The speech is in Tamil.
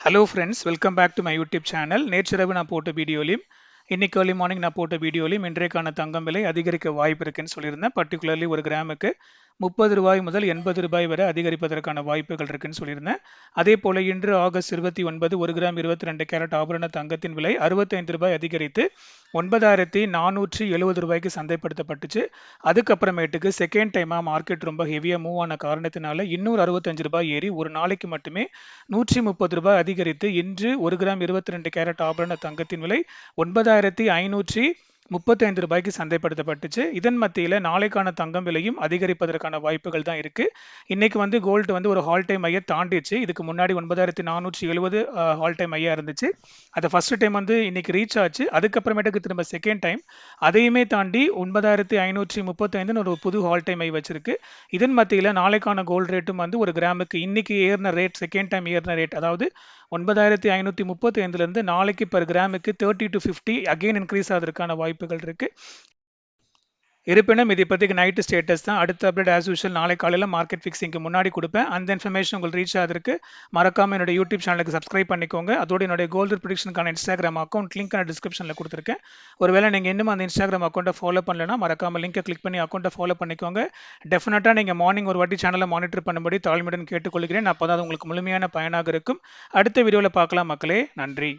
Hello friends, welcome back to my YouTube channel. நேற்றிரவு நான் போட்ட வீடியோலையும் இன்னைக்கு early மார்னிங் நான் போட்ட வீடியோலையும் இன்றைக்கான தங்கம் விலை அதிகரிக்க வாய்ப்பு இருக்குன்னு சொல்லியிருந்தேன். பர்டிகுலர்லி ஒரு கிராமுக்கு ரூ. 30 முதல் ரூ. 80 வரை அதிகரிப்பதற்கான வாய்ப்புகள் இருக்குன்னு சொல்லியிருந்தேன். அதே போல இன்று ஆகஸ்ட் 29 ஒரு கிராம் 22 கேரட் ஆபரண தங்கத்தின் விலை ரூ. 65 அதிகரித்து ரூ. 9470 சந்தைப்படுத்தப்பட்டுச்சு. அதுக்கப்புறமேட்டுக்கு செகண்ட் டைமா மார்க்கெட் ரொம்ப ஹெவியா மூவ் ஆன காரணத்தினால இன்னொரு ரூ. 65 ஏறி ஒரு நாளைக்கு மட்டுமே ரூ. 130 அதிகரித்து இன்று ஒரு கிராம் 22 கேரட் ஆபரண தங்கத்தின் விலை ரூ. 9535 சந்தைப்படுத்தப்பட்டுச்சு. இதன் மத்தியில நாளைக்கான தங்கம் விலையும் அதிகரிப்பதற்கான வாய்ப்புகள் தான் இருக்கு. இன்னைக்கு கோல்டு ஒரு ஹால் டைம் ஐயை தாண்டிச்சு. இதுக்கு முன்னாடி 9470 ஹால் டைம் ஐயா இருந்துச்சு. அதை ஃபர்ஸ்ட் டைம் இன்னைக்கு ரீச் ஆச்சு. அதுக்கப்புறமேட்டுக்கு திரும்ப செகண்ட் டைம் அதையுமே தாண்டி 9535 ஒரு புது ஹால் டைம் ஐ வச்சிருக்கு. இதன் மத்தியில நாளைக்கான கோல்டு ரேட்டும் ஒரு கிராமுக்கு இன்னைக்கு ஏறின ரேட் செகண்ட் டைம் ஏறின ரேட் அதாவது 9535 இருந்து நாளைக்கு பர் கிராமுக்கு 30 to 50 அகைன் இன்க்ரீஸ் ஆகிறதுக்கான வாய்ப்புகள் இருக்கு. இருப்பினும் இது இப்போதைக்கு நைட்டு ஸ்டேட்டஸ் தான். அடுத்த அப்டேட் ஆஸ் யூஷுவல் நாளை காலையில் மார்க்கெட் ஃபிக்ஸிங்க்கு முன்னாடி கொடுப்பேன். அந்த இன்ஃபர்மேஷன் உங்களுக்கு ரீச் ஆகிறதுக்கு மறக்காம என்னோட யூடியூப் சேனலுக்கு சப்ஸ்கிரைப் பண்ணிக்கோங்க. அதோட என்னுடைய கோல்டு ப்ரிடிக்ஷனுக்கான இன்ஸ்டாகிராம் அக்கௌண்ட் லிங்க் நான் டிஸ்கிரிப்ஷனில் கொடுத்துருக்கேன். ஒருவேளை நீங்கள் இன்னும் அந்த இன்ஸ்டாகிராம் அக்கௌண்ட்டை ஃபாலோ பண்ணலன்னா மறக்காம லிங்கை கிளிக் பண்ணி அக்கௌண்ட்டை ஃபாலோ பண்ணிக்கோங்க. டெஃபினட்டாக நீங்கள் மார்னிங் ஒரு வாட்டி சேனலை மானிட்டர் பண்ணும்படி தாழ்மையுடன் கேட்டுக்கொள்கிறேன். அப்போ தான் உங்களுக்கு முழுமையான பயனாக இருக்கும். அடுத்த வீடியோவில் பார்க்கலாம் மக்களே. நன்றி.